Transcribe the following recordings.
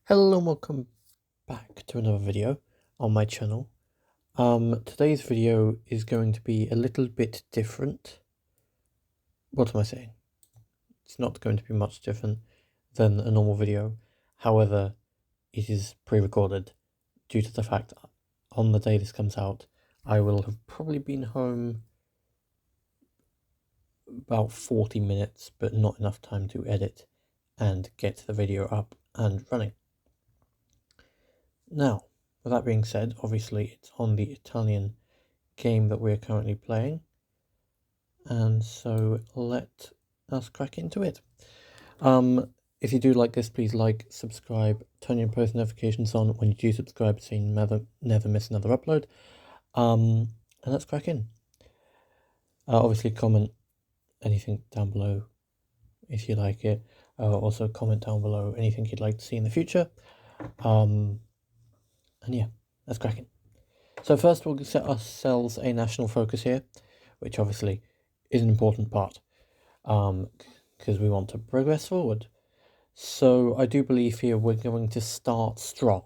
Hello and welcome back to another video on my channel. Today's video is going to be a little bit different. What am I saying? It's not going to be much different than a normal video. However, it is pre-recorded due to the fact on the day this comes out, I will have probably been home about 40 minutes, but not enough time to edit and get the video up and running. Now, with that being said, obviously it's on the Italian game that we're currently playing, and so let us crack into it. If you do like this, please like, subscribe, turn your post notifications on when you do subscribe so you never miss another upload. And let's crack in. Obviously comment anything down below if you like it. Also comment down below anything you'd like to see in the future. And yeah, let's crack in. So first we'll set ourselves a national focus here, which obviously is an important part, because we want to progress forward. So I do believe here we're going to start strong,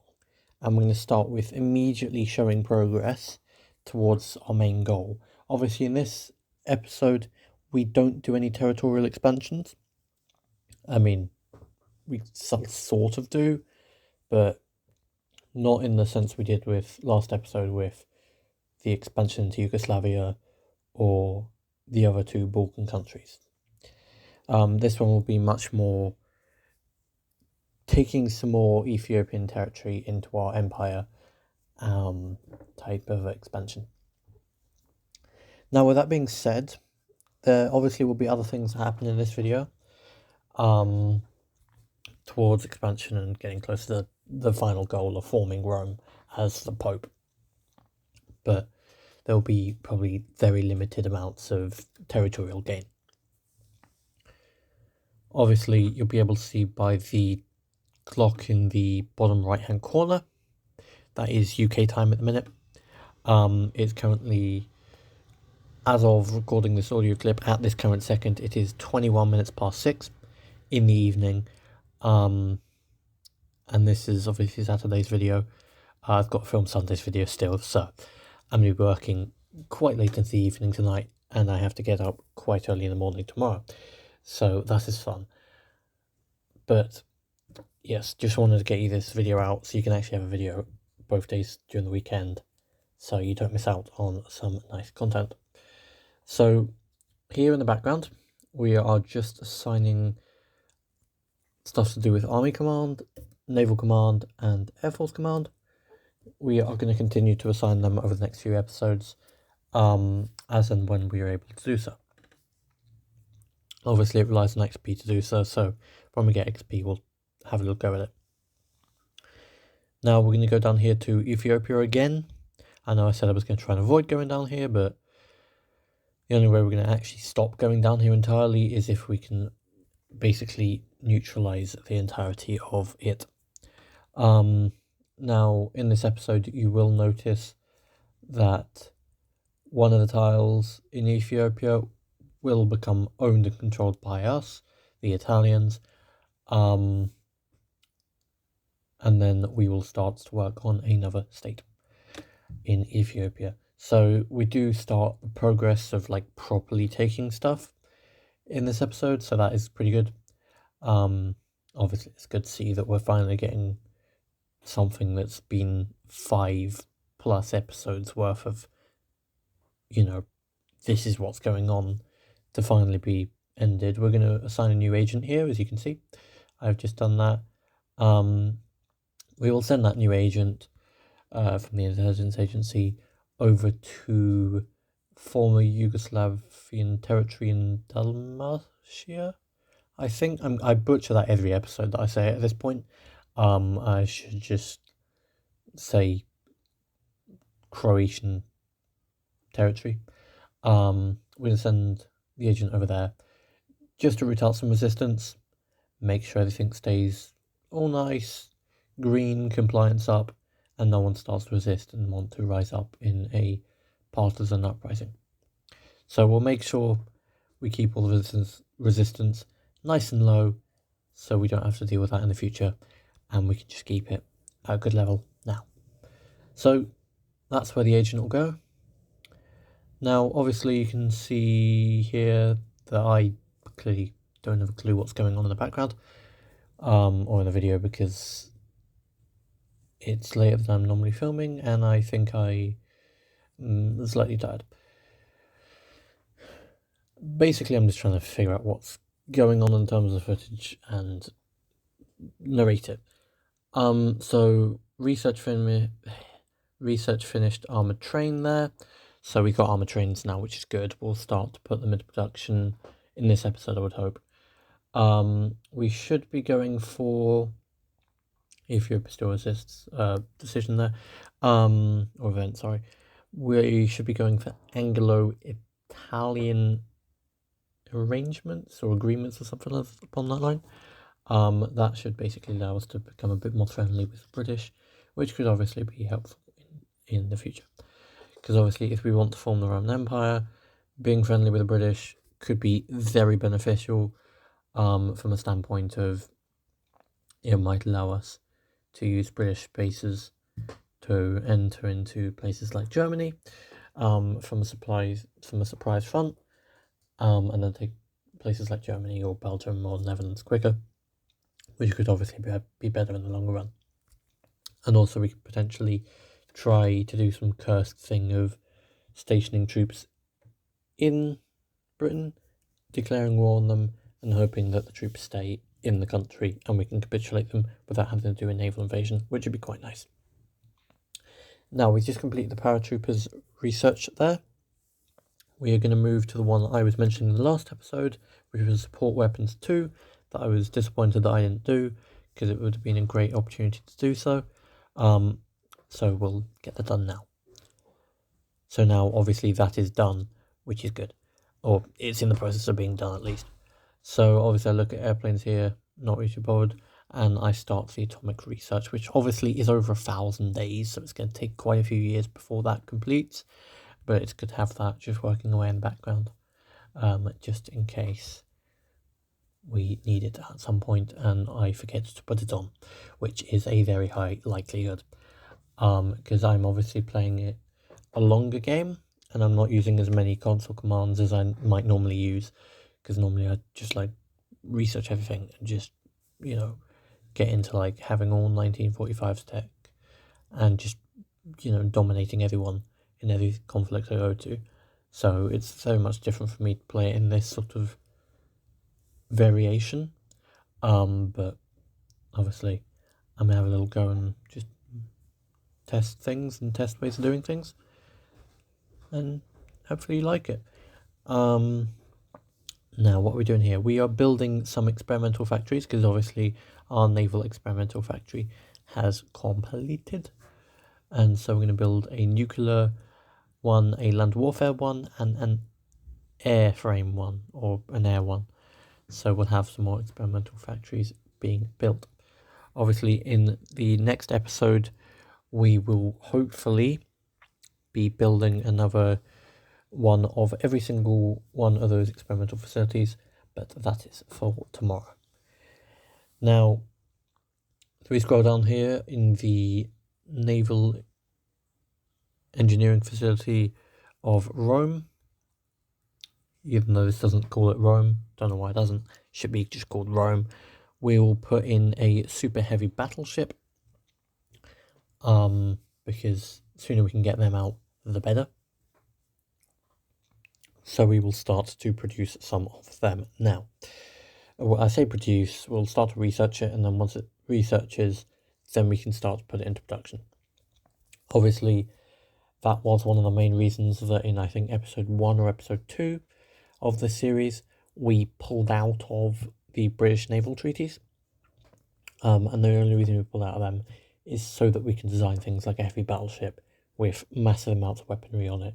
and we're going to start with immediately showing progress towards our main goal. Obviously in this episode we don't do any territorial expansions. I mean, we sort of do, but not in the sense we did with last episode with the expansion to Yugoslavia or the other two Balkan countries. This one will be much more taking some more Ethiopian territory into our empire type of expansion. Now, with that being said, there obviously will be other things that happen in this video towards expansion and getting close to the final goal of forming Rome as the Pope. But there will be probably very limited amounts of territorial gain. Obviously, you'll be able to see by the clock in the bottom right hand corner, that is UK time at the minute. It's currently, as of recording this audio clip at this current second, it is 21 minutes past 6 in the evening. And this is obviously Saturday's video. I've got to film Sunday's video still, so I'm going to be working quite late into the evening tonight, and I have to get up quite early in the morning tomorrow. So that is fun. But yes, just wanted to get you this video out so you can actually have a video both days during the weekend, so you don't miss out on some nice content. So here in the background, we are just assigning stuff to do with Army Command, Naval Command, and Air Force Command. We are going to continue to assign them over the next few episodes, as and when we are able to do so. Obviously, it relies on XP to do so, so when we get XP, we'll have a little go at it. Now, we're going to go down here to Ethiopia again. I know I said I was going to try and avoid going down here, but the only way we're going to actually stop going down here entirely is if we can basically neutralize the entirety of it. Now, in this episode, you will notice that one of the tiles in Ethiopia will become owned and controlled by us, the Italians, and then we will start to work on another state in Ethiopia. So we do start the progress of like properly taking stuff in this episode, so that is pretty good. Obviously it's good to see that we're finally getting something that's been 5+ episodes worth of, you know, this is what's going on, to finally be ended. We're going to assign a new agent here, as you can see. I've just done that. We will send that new agent from the intelligence agency over to former Yugoslavian territory in Dalmatia. I think I butcher that every episode that I say at this point. I should just say Croatian territory. We're going to send the agent over there just to root out some resistance, make sure everything stays all nice, green, compliance up, and no one starts to resist and want to rise up in a partisan uprising. So we'll make sure we keep all the resistance nice and low, so we don't have to deal with that in the future. and we can just keep it at a good level now. So that's where the agent will go. Now, obviously, you can see here that I clearly don't have a clue what's going on in the background, or in the video, because it's later than I'm normally filming, and I think I am slightly tired. Basically, I'm just trying to figure out what's going on in terms of footage and narrate it. So research finished armored train there. So we got armored trains now, which is good. We'll start to put them into production in this episode, I would hope. We should be going for, if Ethiopia still exists, decision there, or event, sorry. We should be going for Anglo-Italian arrangements or agreements or something upon that line. That should basically allow us to become a bit more friendly with the British, which could obviously be helpful in the future. Because obviously, if we want to form the Roman Empire, being friendly with the British could be very beneficial, from a standpoint of it might allow us to use British bases to enter into places like Germany, from a surprise front, and then take places like Germany or Belgium or Netherlands quicker, which could obviously be better in the longer run. And also we could potentially try to do some cursed thing of stationing troops in Britain, declaring war on them, and hoping that the troops stay in the country and we can capitulate them without having to do a naval invasion, which would be quite nice. Now, we just completed the paratroopers research there. We are going to move to the one I was mentioning in the last episode, which was Support Weapons 2, that I was disappointed that I didn't do, because it would have been a great opportunity to do so. So we'll get that done now. So now, obviously, that is done, which is good. Or it's in the process of being done, at least. So obviously I look at airplanes here, not really too bothered, and I start the atomic research, which obviously is over 1,000 days, so it's going to take quite a few years before that completes, but it's good to have that just working away in the background, just in case we need it at some point and I forget to put it on, which is a very high likelihood, because I'm obviously playing it a longer game, and I'm not using as many console commands as I might normally use, because normally I just like research everything and just, get into like having all 1945s tech and just, dominating everyone in every conflict I go to. So it's so much different for me to play it in this sort of variation. But obviously I'm gonna have a little go and just test things and test ways of doing things, and hopefully you like it. Now, what are we doing here? We are building some experimental factories, because obviously our naval experimental factory has completed. And so we're going to build a nuclear one, a land warfare one, and an airframe one, or an air one. So we'll have some more experimental factories being built. Obviously, in the next episode, we will hopefully be building another one of every single one of those experimental facilities, but that is for tomorrow. Now, if we scroll down here in the naval engineering facility of Rome, even though this doesn't call it Rome, don't know why it doesn't, should be just called Rome, we will put in a super heavy battleship, because the sooner we can get them out, the better. So we will start to produce some of them now. Well, I say produce, we'll start to research it, and then once it researches, then we can start to put it into production. Obviously, that was one of the main reasons that in, I think, episode 1 or episode 2 of the series, we pulled out of the British naval treaties. And the only reason we pulled out of them is so that we can design things like a heavy battleship with massive amounts of weaponry on it,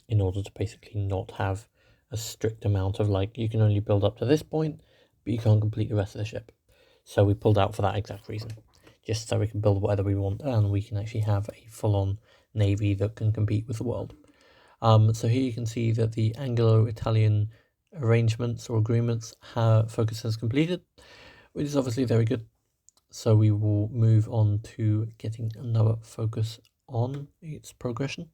in order to basically not have a strict amount of, like, you can only build up to this point, but you can't complete the rest of the ship. So we pulled out for that exact reason, just so we can build whatever we want, and we can actually have a full-on navy that can compete with the world. So here you can see that the Anglo-Italian arrangements or agreements focus has completed, which is obviously very good. So we will move on to getting another focus on its progression.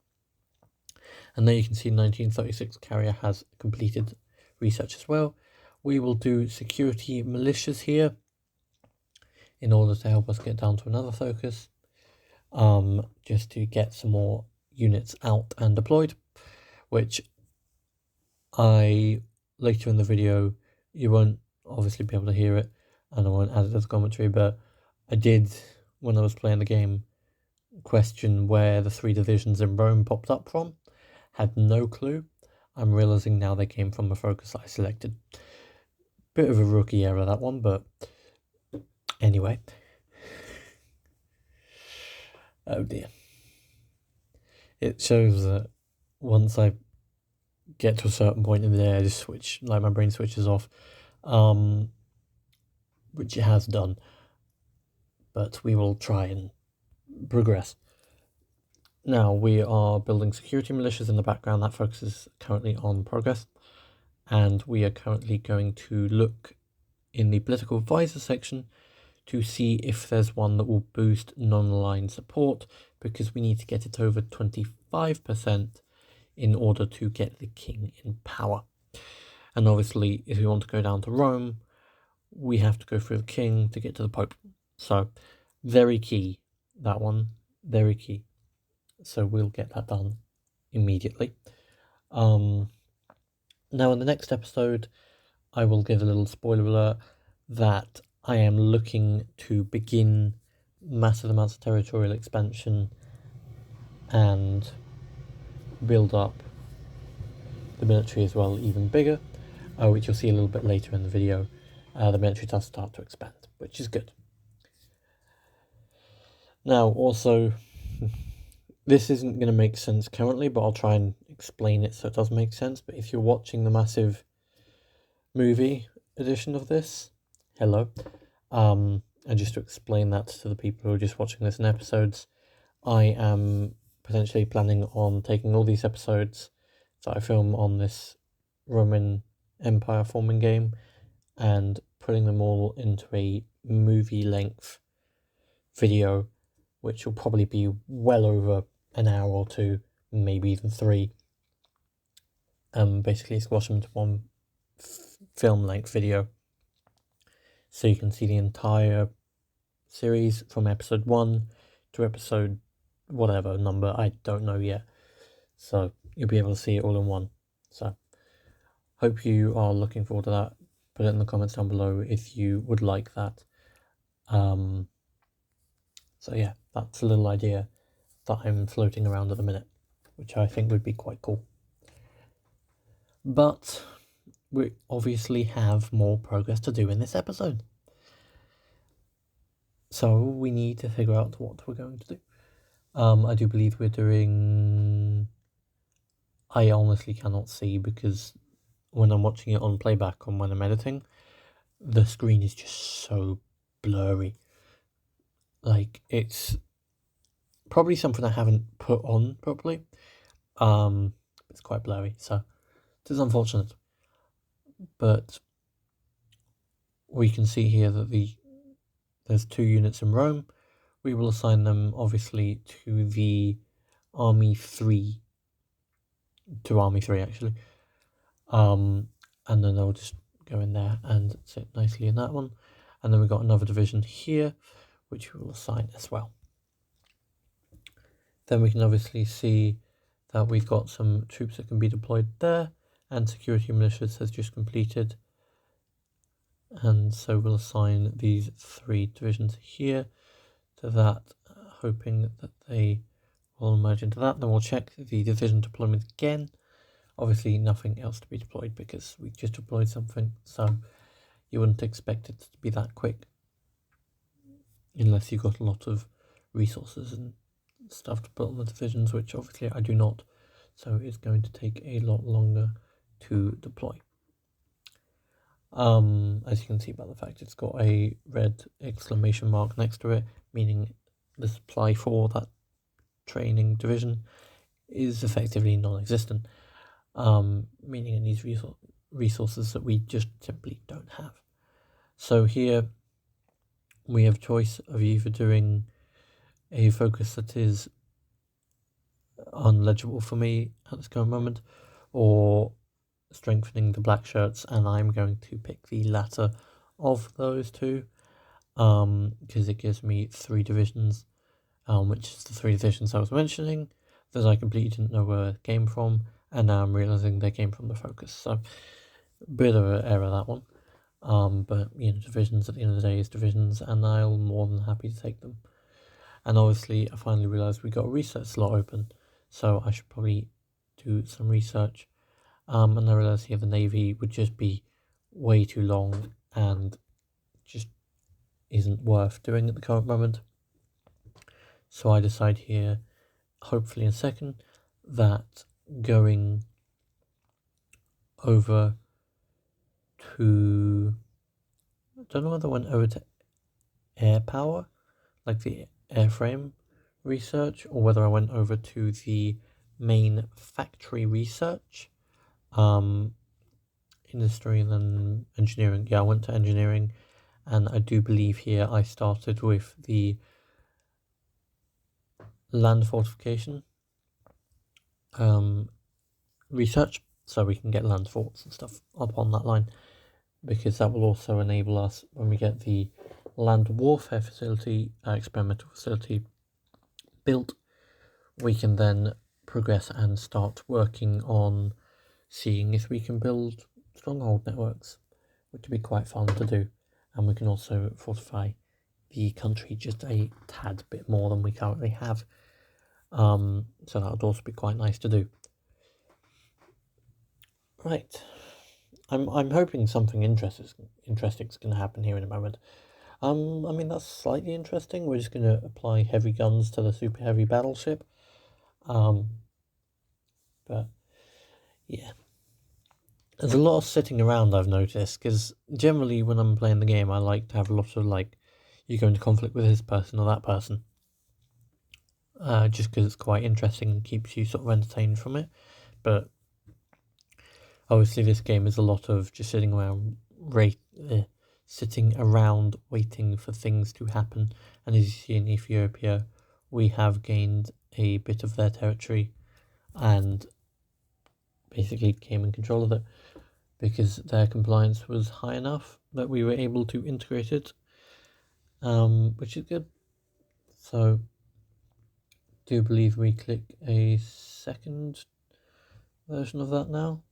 And there you can see 1936 carrier has completed research as well. We will do security militias here in order to help us get down to another focus, just to get some more units out and deployed, which later in the video, you won't obviously be able to hear it, and I won't add it as commentary, but I did, when I was playing the game, question where the 3 divisions in Rome popped up from. Had no clue. I'm realizing now they came from a focus I selected. Bit of a rookie error, that one, but anyway. Oh dear. It shows that once I get to a certain point in the day, I just switch, like my brain switches off, which it has done, but we will try and progress. Now we are building security militias in the background. That focus is currently on progress, and we are currently going to look in the political advisor section to see if there's one that will boost non-aligned support, because we need to get it over 25% in order to get the king in power. And obviously, if we want to go down to Rome, we have to go through the king to get to the Pope. So, very key, that one, very key. So we'll get that done immediately. Now in the next episode, I will give a little spoiler alert that I am looking to begin massive amounts of territorial expansion and build up the military as well even bigger, which you'll see a little bit later in the video. The military does start to expand, which is good. Now also, this isn't going to make sense currently, but I'll try and explain it so it does make sense. But if you're watching the massive movie edition of this, hello. And just to explain that to the people who are just watching this in episodes, I am potentially planning on taking all these episodes that I film on this Roman Empire forming game and putting them all into a movie length video, which will probably be well over an hour or 2, maybe even 3. Basically squash them into one film length video, so you can see the entire series from episode 1 to episode whatever number, I don't know yet. So you'll be able to see it all in one. So hope you are looking forward to that. Put it in the comments down below if you would like that. So yeah, that's a little idea that I'm floating around at the minute, which I think would be quite cool. But we obviously have more progress to do in this episode. So we need to figure out what we're going to do. I do believe we're doing... I honestly cannot see, because when I'm watching it on playback and when I'm editing, the screen is just so blurry. Like, it's probably something I haven't put on properly. It's quite blurry, so it is unfortunate. But we can see here that there's 2 units in Rome. We will assign them obviously to the Army 3. To Army 3 actually. And then they'll just go in there and sit nicely in that one. And then we've got another division here, which we will assign as well. Then we can obviously see that we've got some troops that can be deployed there, and security militias has just completed. And so we'll assign these 3 divisions here to that, hoping that they will merge into that. Then we'll check the division deployment again. Obviously nothing else to be deployed because we just deployed something, so you wouldn't expect it to be that quick unless you got a lot of resources and stuff to put on the divisions, which obviously I do not, so it's going to take a lot longer to deploy. As you can see by the fact it's got a red exclamation mark next to it, meaning the supply for that training division is effectively non-existent, meaning it needs resources that we just simply don't have. So here we have choice of either doing a focus that is unlegible for me at this current moment, or strengthening the black shirts, and I'm going to pick the latter of those two, because it gives me 3 divisions, which is the 3 divisions I was mentioning that I completely didn't know where it came from, and now I'm realizing they came from the focus. So bit of an error, that one. But divisions at the end of the day is divisions, and I'm more than happy to take them. And obviously I finally realized we got a research slot open, so I should probably do some research. And I realized here the Navy would just be way too long and just isn't worth doing at the current moment. So I decide here, hopefully in a second, that going over to, I don't know whether I went over to air power, like the airframe research, or whether I went over to the main factory research, industry and then engineering. Yeah, I went to engineering, and I do believe here I started with the land fortification research, so we can get land forts and stuff up on that line, because that will also enable us, when we get the land warfare facility, experimental facility built, we can then progress and start working on seeing if we can build stronghold networks, which would be quite fun to do. And we can also fortify the country just a tad bit more than we currently have. So that would also be quite nice to do. Right. I'm hoping something interesting is going to happen here in a moment. I mean, that's slightly interesting. We're just going to apply heavy guns to the super heavy battleship. But yeah, there's a lot of sitting around, I've noticed, because generally when I'm playing the game, I like to have a lot of, like, you go into conflict with this person or that person, just because it's quite interesting and keeps you sort of entertained from it. But obviously this game is a lot of just sitting around waiting for things to happen. And as you see in Ethiopia, we have gained a bit of their territory and basically came in control of it, because their compliance was high enough that we were able to integrate it, which is good. So do believe we click a second version of that now,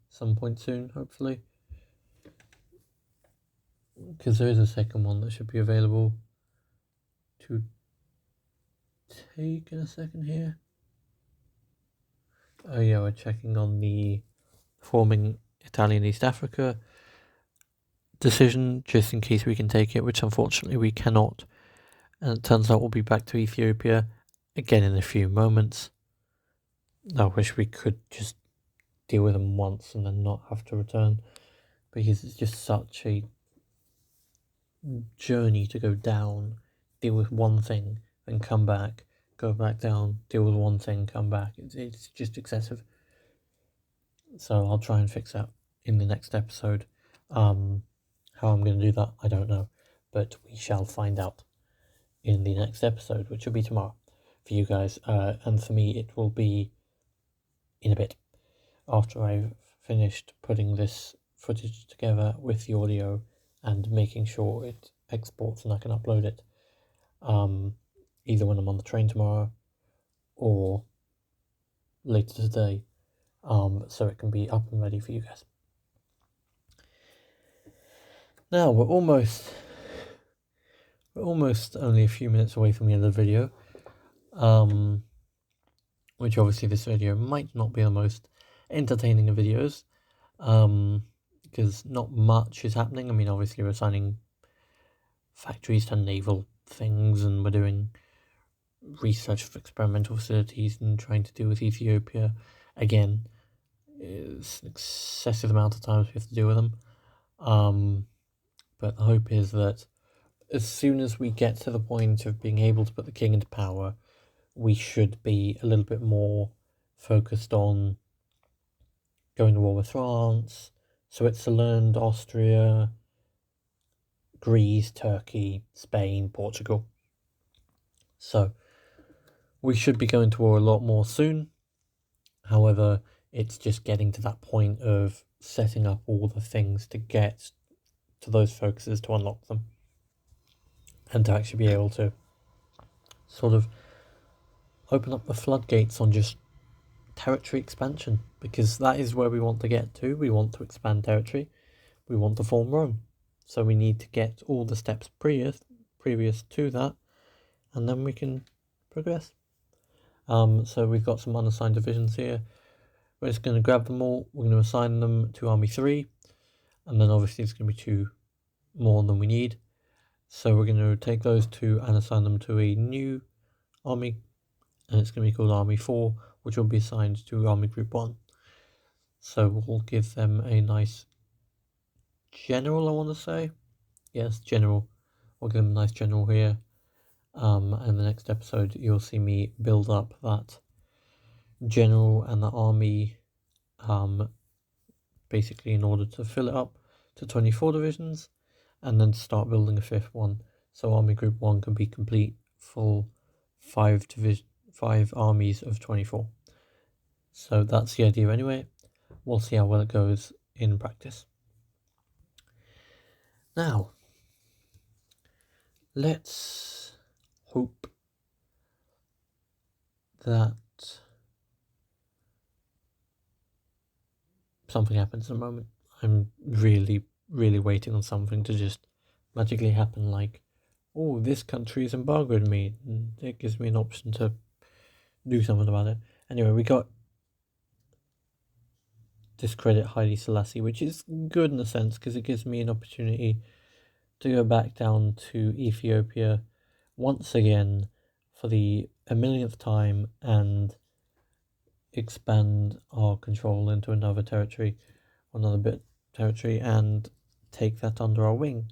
some point soon, hopefully, because there is a second one that should be available to take in a second here. Oh yeah, we're checking on the forming Italian East Africa decision, just in case we can take it, which unfortunately we cannot. And it turns out we'll be back to Ethiopia again in a few moments. I wish we could just deal with them once and then not have to return, because it's just such a journey to go down, deal with one thing, then come back, go back down, deal with one thing, come back. It's just excessive. So I'll try and fix that in the next episode. How I'm going to do that, I don't know, but we shall find out in the next episode, which will be tomorrow for you guys, and for me it will be in a bit, after I've finished putting this footage together with the audio and making sure it exports and I can upload it, either when I'm on the train tomorrow or later today, so it can be up and ready for you guys. Now we're almost only a few minutes away from the end of the video, which obviously this video might not be the most entertaining of videos, because not much is happening. I mean, obviously we're assigning factories to naval things, and we're doing research for experimental facilities and trying to deal with Ethiopia. Again, it's an excessive amount of times we have to deal with them, but the hope is that as soon as we get to the point of being able to put the king into power, we should be a little bit more focused on going to war with France, Switzerland, Austria, Greece, Turkey, Spain, Portugal. So we should be going to war a lot more soon. However, it's just getting to that point of setting up all the things to get to those focuses to unlock them. And to actually be able to sort of open up the floodgates on just territory expansion, because that is where we want to get to. We want to expand territory. We want to form Rome. So we need to get all the steps previous to that, and then we can progress. So we've got some unassigned divisions here. We're just going to grab them all. We're going to assign them to Army 3, and then obviously it's going to be 2 more than we need. So we're going to take those 2 and assign them to a new army, and it's going to be called Army 4, which will be assigned to Army Group 1. So we'll give them a nice general, I want to say. Yes, general. We'll give them a nice general here. And the next episode, you'll see me build up that general and the army, basically in order to fill it up to 24 divisions, and then start building a 5th one. So Army Group 1 can be complete, full 5 armies of 24. So that's the idea anyway. We'll see how well it goes in practice. Now, let's hope that something happens in a moment. I'm really, really waiting on something to just magically happen, like, oh, this country is embargoed me, and it gives me an option to do something about it. Anyway, we got discredit Haile Selassie, which is good in a sense, because it gives me an opportunity to go back down to Ethiopia once again for the 1,000,000th time and expand our control into another territory, another bit of territory, and take that under our wing.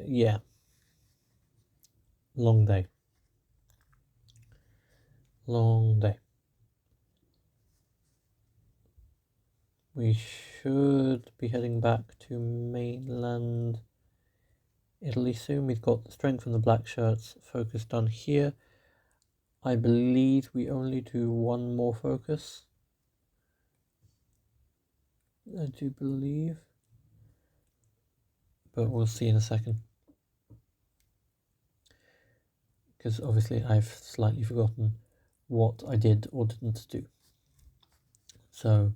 Yeah. Long day. Long day. We should be heading back to mainland Italy soon. We've got the strength from the black shirts focus done here. I believe we only do 1 more focus. I do believe. But we'll see in a second. Because obviously I've slightly forgotten what I did or didn't do. So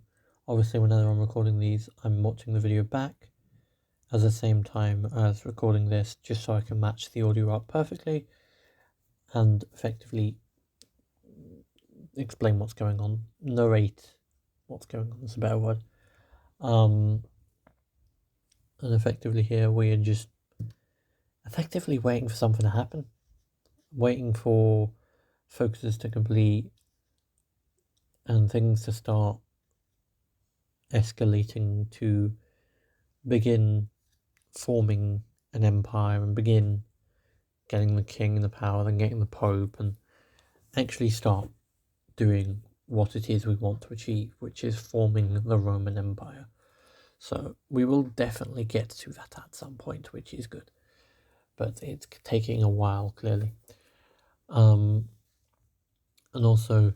obviously whenever I'm recording these, I'm watching the video back at the same time as recording this, just so I can match the audio up perfectly and effectively explain what's going on, narrate what's going on, is a better word. And effectively here we are just effectively waiting for something to happen, waiting for focuses to complete and things to start escalating to begin forming an empire and begin getting the king in the power, then getting the pope, and actually start doing what it is we want to achieve, which is forming the Roman Empire. So we will definitely get to that at some point, which is good, but it's taking a while, clearly. And also,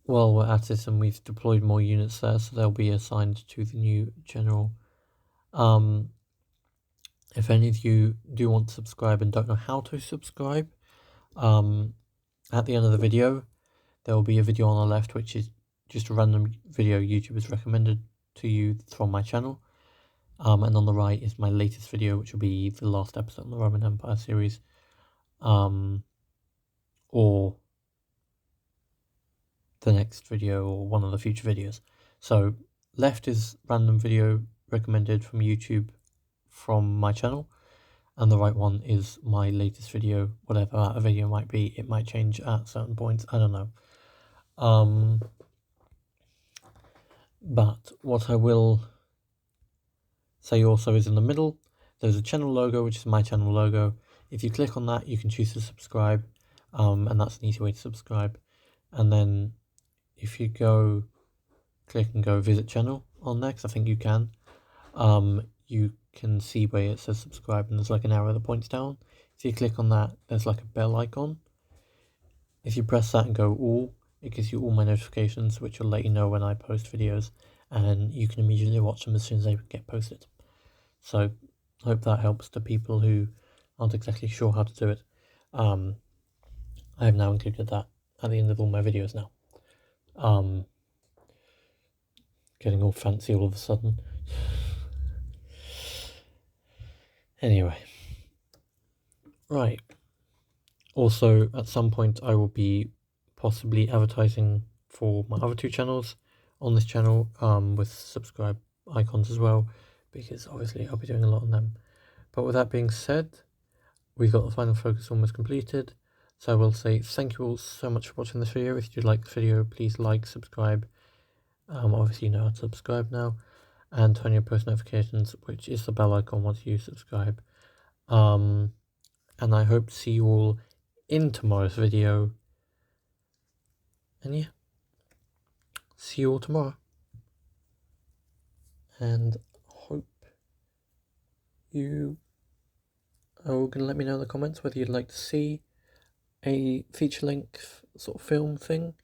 while we're at it and we've deployed more units there, so they'll be assigned to the new general. If any of you do want to subscribe and don't know how to subscribe, at the end of the video, there will be a video on the left, which is just a random video YouTube has recommended to you from my channel. And on the right is my latest video, which will be the last episode in the Roman Empire series. Or the next video, or one of the future videos. So left is random video recommended from YouTube from my channel, and the right one is my latest video, whatever that video might be. It might change at certain points, I don't know. But what I will say also is in the middle, there's a channel logo, which is my channel logo. If you click on that, you can choose to subscribe, and that's an easy way to subscribe. And then if you go click and go visit channel on there, because I think you can, you can see where it says subscribe and there's like an arrow that points down. If you click on that, there's like a bell icon. If you press that and go all, it gives you all my notifications, which will let you know when I post videos, and you can immediately watch them as soon as they get posted. So I hope that helps to people who aren't exactly sure how to do it. I have now included that at the end of all my videos now. Getting all fancy all of a sudden. Anyway. Right. Also, at some point I will be possibly advertising for my other two channels on this channel, with subscribe icons as well, because obviously I'll be doing a lot on them. But with that being said, we've got the final focus almost completed. So I will say thank you all so much for watching this video. If you did like the video, please like, subscribe. Obviously you know how to subscribe now, and turn your post notifications, which is the bell icon once you subscribe. And I hope to see you all in tomorrow's video. And yeah, see you all tomorrow. And hope you are all going to let me know in the comments whether you'd like to see a feature-length sort of film thing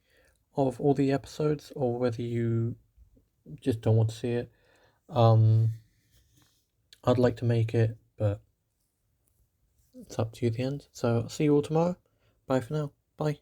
of all the episodes, or whether you just don't want to see it. I'd like to make it, but it's up to you at the end. So I'll see you all tomorrow. Bye for now. Bye.